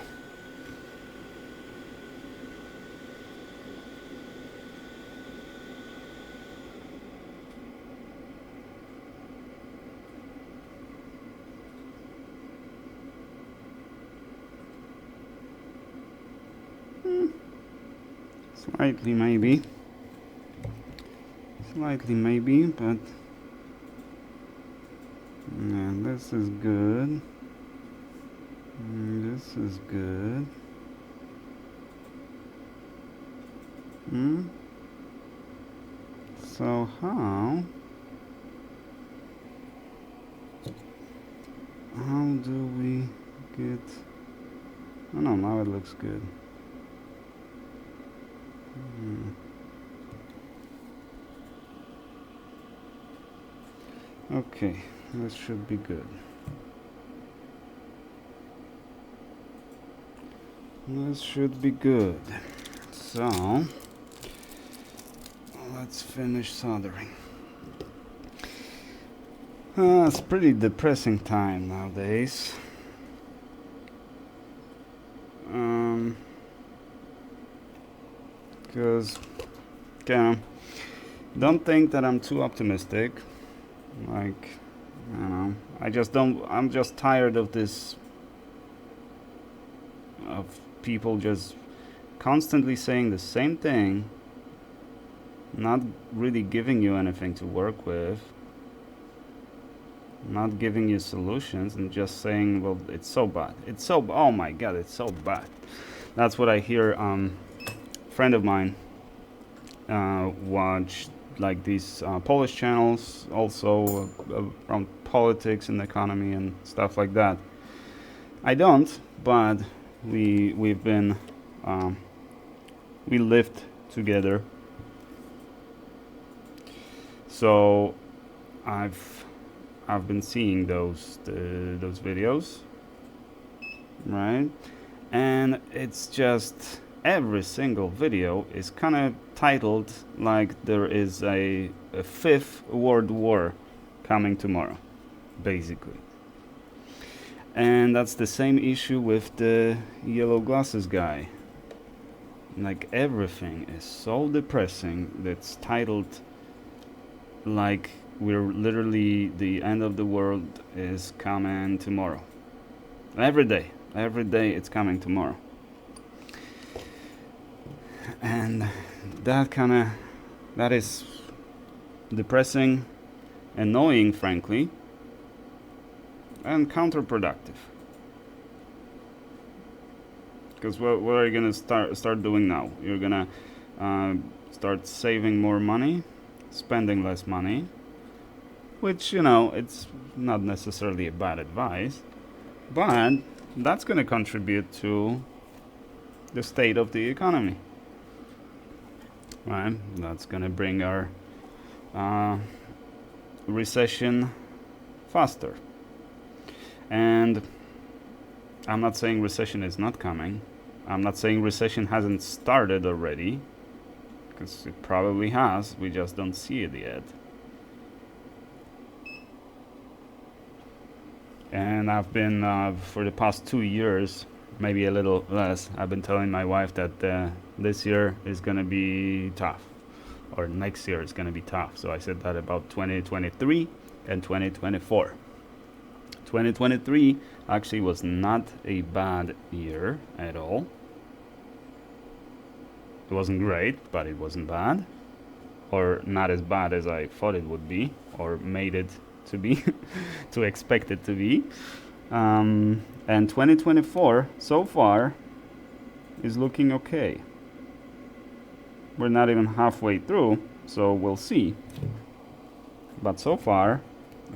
Slightly maybe. Slightly maybe, but yeah, this is good. This is good. So how do we get... Oh no, now it looks good. Okay, this should be good. This should be good. So let's finish soldering. It's pretty depressing time nowadays. Because, don't think that I'm too optimistic. Like, you know, I'm just tired of this, of people just constantly saying the same thing, not really giving you anything to work with, not giving you solutions, and just saying, well, it's so bad. It's so, oh my God, it's so bad. That's what I hear. Friend of mine watched like these Polish channels, also around politics and economy and stuff like that. I don't, but we've been we lived together, so I've been seeing those videos, right? And it's just every single video is kind of titled like there is a fifth world war coming tomorrow, basically. And that's the same issue with the yellow glasses guy. Like, everything is so depressing that's titled like we're literally, the end of the world is coming tomorrow. Every day it's coming tomorrow. And that is depressing, annoying, frankly, and counterproductive. Because what are you gonna start doing now? You're gonna start saving more money, spending less money, which, you know, it's not necessarily a bad advice, but that's gonna contribute to the state of the economy. Right, that's gonna bring our recession faster. And I'm not saying recession is not coming. I'm not saying recession hasn't started already, because it probably has. We just don't see it yet. And I've been for the past 2 years, maybe a little less, I've been telling my wife that this year is going to be tough, or next year is going to be tough. So I said that about 2023 and 2024. 2023 actually was not a bad year at all. It wasn't great, but it wasn't bad, or not as bad as I thought it would be, or made it to be, to expect it to be. And 2024 so far is looking okay. We're not even halfway through, so we'll see. But so far,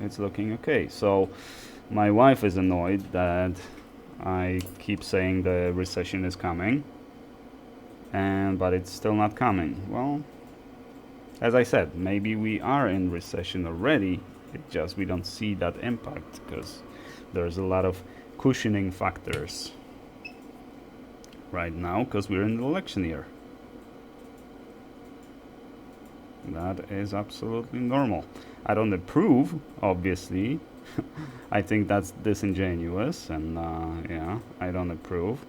it's looking okay. So my wife is annoyed that I keep saying the recession is coming, but it's still not coming. Well, as I said, maybe we are in recession already. It's just we don't see that impact because there's a lot of cushioning factors right now because we're in the election year. That is absolutely normal. I don't approve, obviously. I think that's disingenuous, and yeah, I don't approve.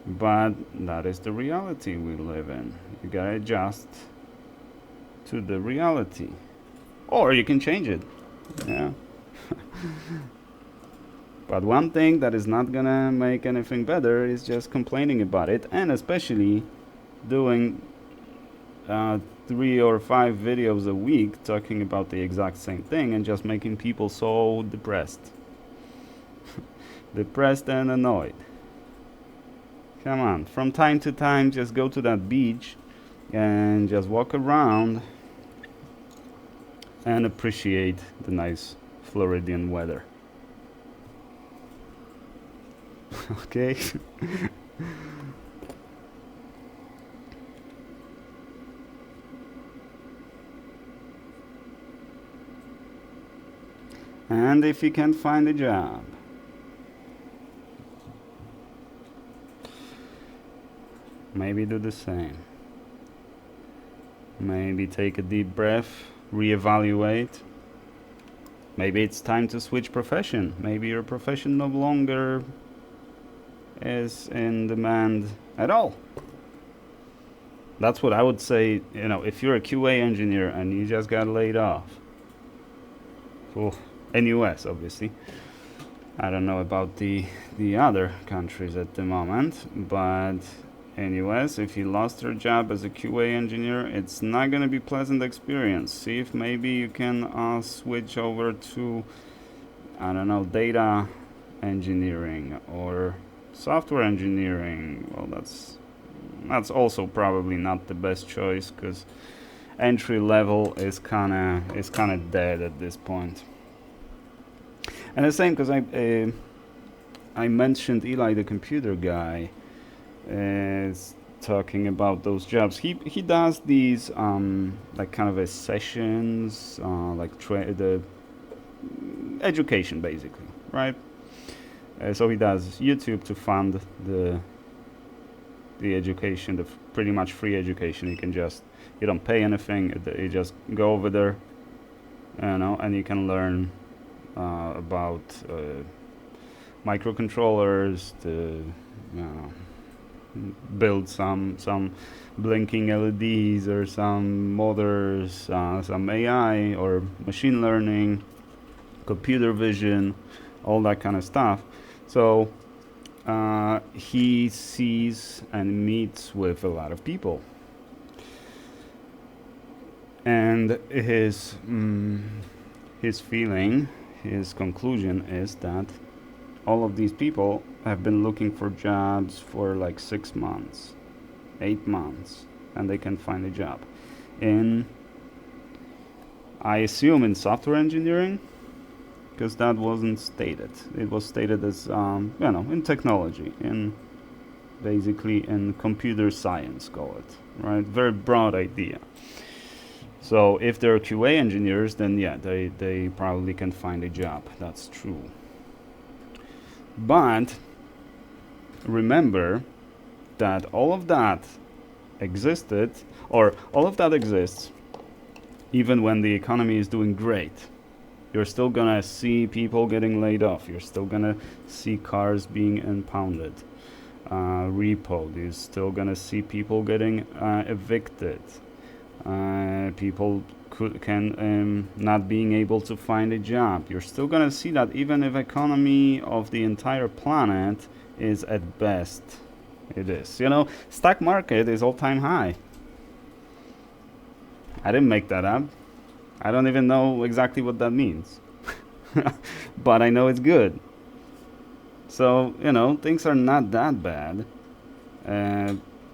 But that is the reality we live in. You gotta adjust to the reality, or you can change it. Yeah. But one thing that is not gonna make anything better is just complaining about it, and especially doing 3 or 5 videos a week talking about the exact same thing and just making people so depressed. Depressed and annoyed. Come on, from time to time just go to that beach and just walk around and appreciate the nice Floridian weather. Okay? And if you can't find a job, maybe do the same. Maybe take a deep breath, reevaluate. Maybe it's time to switch profession. Maybe your profession no longer is in demand at all. That's what I would say, you know, if you're a QA engineer and you just got laid off. In US, obviously. I don't know about the other countries at the moment, but in US, if you lost your job as a QA engineer, it's not going to be a pleasant experience. See if maybe you can switch over to, I don't know, data engineering or software engineering. Well, that's also probably not the best choice because entry level is kind of dead at this point. And the same because I mentioned Eli, the computer guy, is talking about those jobs. He does these like kind of a sessions, like the education basically, right? So he does YouTube to fund the education, the pretty much free education. You don't pay anything. You just go over there, you know, and you can learn about microcontrollers, to build some blinking LEDs or some motors, some AI or machine learning, computer vision, all that kind of stuff. So he sees and meets with a lot of people, and his feeling, his conclusion is that all of these people have been looking for jobs for like 6 months, 8 months, and they can find a job I assume in software engineering, because that wasn't stated. It was stated as in technology, basically in computer science, call it, right? Very broad idea. So if they're QA engineers, then yeah, they probably can find a job. That's true. But remember that all of that exists even when the economy is doing great. You're still gonna see people getting laid off. You're still gonna see cars being impounded, repoed. You're still gonna see people getting evicted. People can not being able to find a job. You're still gonna see that even if economy of the entire planet is at best, it is. You know, stock market is all-time high. I didn't make that up. I don't even know exactly what that means. But I know it's good. So, you know, things are not that bad.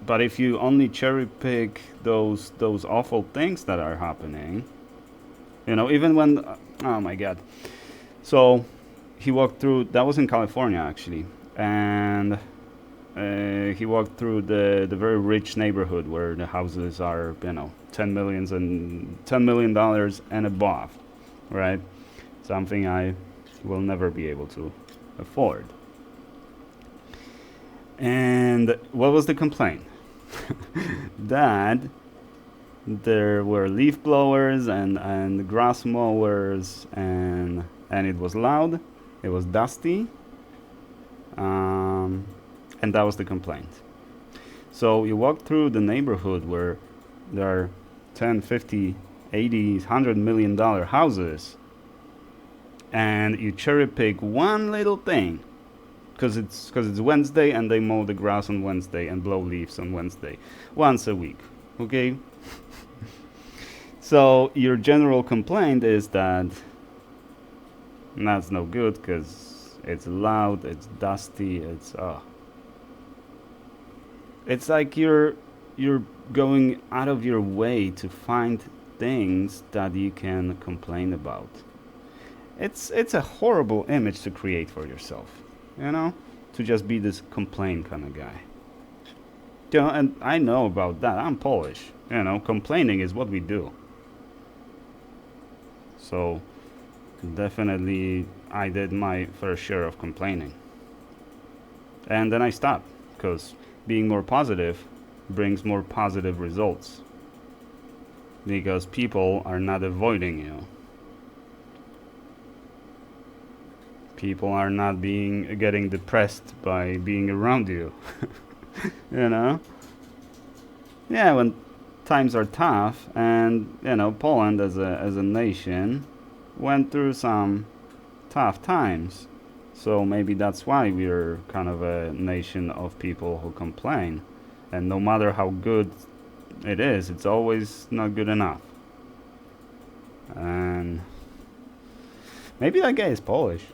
but if you only cherry pick those awful things that are happening, even when, oh my god. So he walked through, that was in California actually, and he walked through the very rich neighborhood where the houses are, $10 million and above, right? Something I will never be able to afford. And what was the complaint? That there were leaf blowers and grass mowers, and it was loud, it was dusty, and that was the complaint. So you walk through the neighborhood where there are 10, 50, 80, $100 million houses, and you cherry pick one little thing because it's Wednesday and they mow the grass on Wednesday and blow leaves on Wednesday once a week. Okay. So your general complaint is that that's no good because it's loud, it's dusty, it's like you're going out of your way to find things that you can complain about. It's a horrible image to create for yourself, to just be this complain kind of guy. And I know about that. I'm Polish. Complaining is what we do. So definitely I did my fair share of complaining. And then I stopped because being more positive brings more positive results. Because people are not avoiding you. People are not getting depressed by being around you. Yeah, when times are tough, and Poland as a nation went through some tough times, so maybe that's why we're kind of a nation of people who complain, and no matter how good it is, it's always not good enough. And maybe that guy is Polish.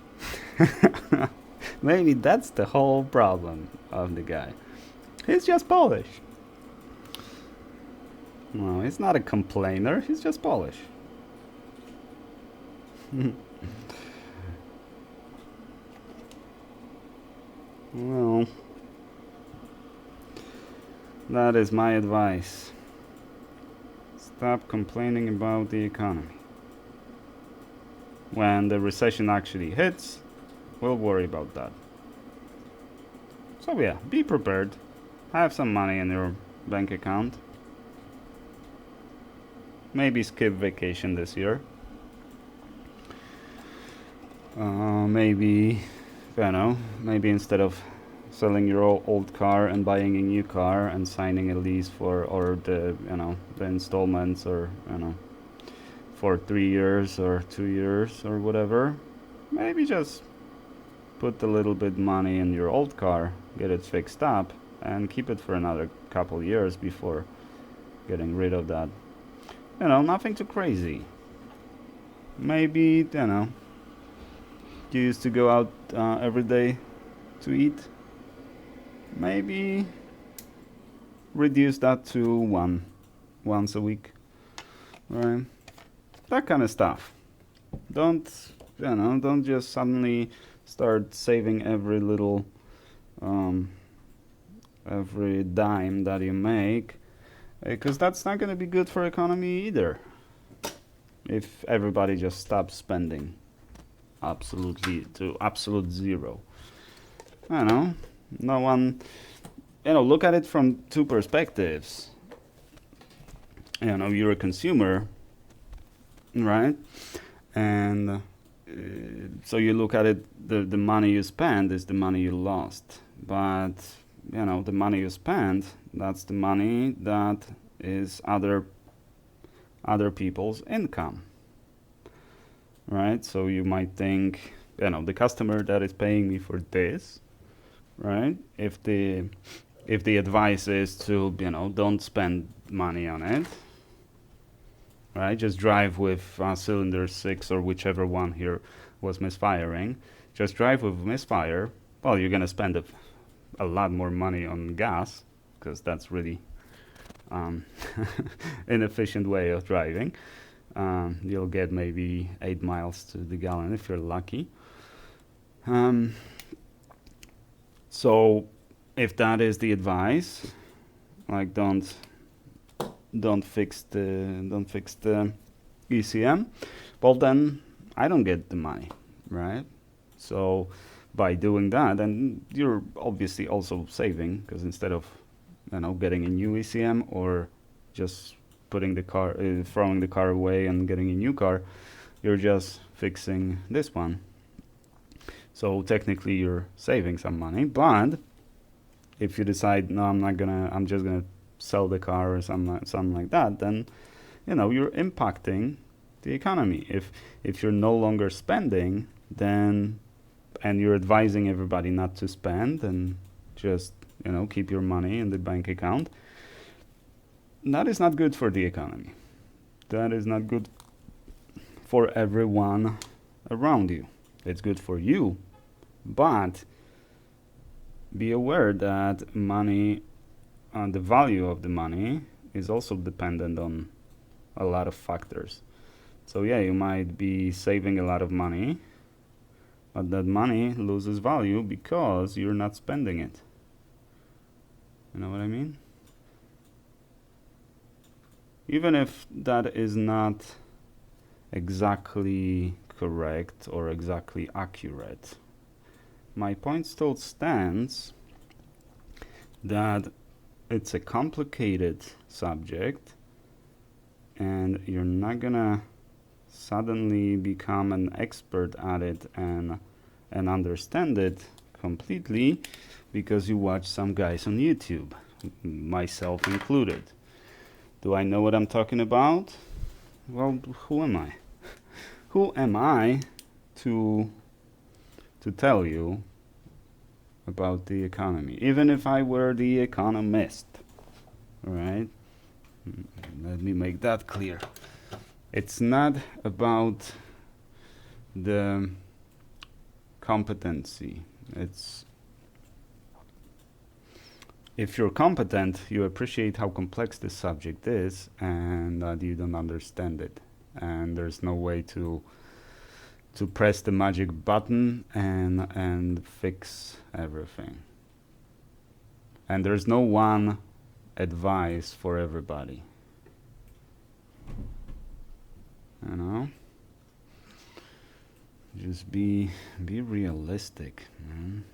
Maybe that's the whole problem of the guy. He's just Polish. No, he's not a complainer. He's just Polish. Well, that is my advice. Stop complaining about the economy. When the recession actually hits, we'll worry about that. So yeah, be prepared. Have some money in your bank account. Maybe skip vacation this year. Maybe instead of selling your old car and buying a new car and signing a lease or the installments or for 3 years or 2 years or whatever, maybe just put a little bit money in your old car, get it fixed up, and keep it for another couple years before getting rid of that. Nothing too crazy. Maybe, you used to go out every day to eat. Maybe reduce that to once a week. Right? That kind of stuff. Don't just suddenly start saving every little every dime that you make, because that's not going to be good for economy either. If everybody just stops spending absolutely to absolute zero. No one, look at it from two perspectives. You're a consumer, right? And so you look at it, the money you spend is the money you lost. But, the money you spend, that's the money that is other people's income. Right? So you might think, the customer that is paying me for this, right? If the advice is to, don't spend money on it, right? Just drive with cylinder 6 or whichever one here was misfiring. Just drive with misfire. Well, you're going to spend a lot more money on gas, because that's really inefficient way of driving. You'll get maybe 8 miles to the gallon if you're lucky. So if that is the advice, like don't fix the ECM, well then I don't get the money, right? So by doing that, and you're obviously also saving, because instead of getting a new ECM or just putting the car, throwing the car away and getting a new car, you're just fixing this one. So technically you're saving some money, but if you decide, no, I'm just gonna sell the car or something like that, then you're impacting the economy. If you're no longer spending, then, and you're advising everybody not to spend and just keep your money in the bank account, that is not good for the economy. That is not good for everyone around you. It's good for you, but be aware that money, the value of the money is also dependent on a lot of factors. So yeah, you might be saving a lot of money, but that money loses value because you're not spending it. You know what I mean? Even if that is not exactly correct or exactly accurate, my point still stands that it's a complicated subject, and you're not gonna suddenly become an expert at it and understand it completely because you watch some guys on YouTube, myself included. Do I know what I'm talking about? Well, who am I? Who am I to tell you about the economy, even if I were the economist? All right? Let me make that clear. It's not about the competency. It's, if you're competent, you appreciate how complex this subject is and that you don't understand it. And there's no way to press the magic button and fix everything. And there's no one advice for everybody. Just be realistic, man.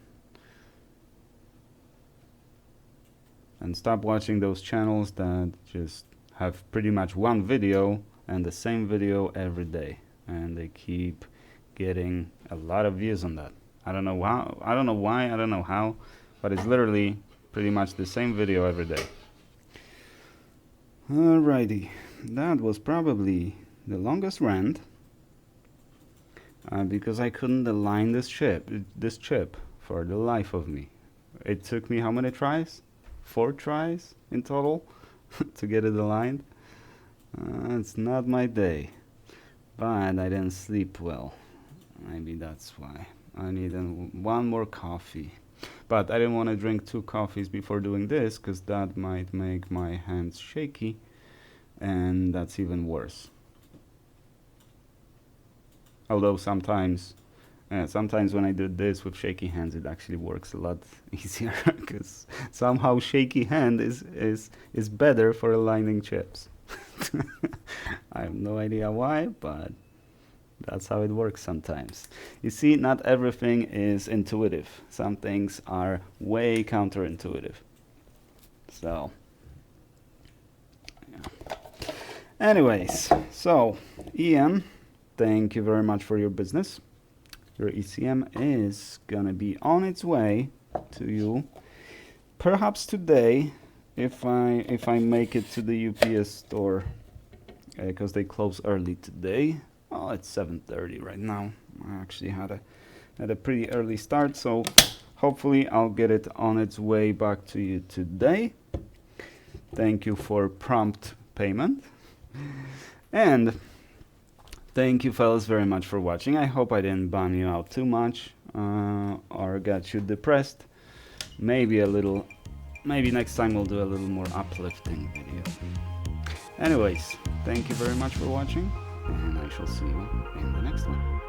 And stop watching those channels that just have pretty much one video and the same video every day, and they keep getting a lot of views on that. I don't know how, I don't know why, I don't know how, but it's literally pretty much the same video every day. Alrighty, that was probably the longest rant because I couldn't align this chip for the life of me. It took me how many tries? 4 tries in total to get it aligned. It's not my day, but I didn't sleep well. Maybe that's why. I need one more coffee. But I didn't want to drink 2 coffees before doing this because that might make my hands shaky, and that's even worse. Although sometimes when I do this with shaky hands, it actually works a lot easier because somehow shaky hand is better for aligning chips. I have no idea why, but that's how it works sometimes. You see, not everything is intuitive. Some things are way counterintuitive. So, yeah. Anyways, so Ian, thank you very much for your business. Your ECM is gonna be on its way to you, perhaps today, if I make it to the UPS store, because they close early today. Well, it's 7:30 right now. I actually had a pretty early start, so hopefully I'll get it on its way back to you today. Thank you for prompt payment, and thank you fellas very much for watching. I hope I didn't bum you out too much or got you depressed. Maybe a little maybe next time we'll do a little more uplifting video. Anyways, thank you very much for watching, and I shall see you in the next one.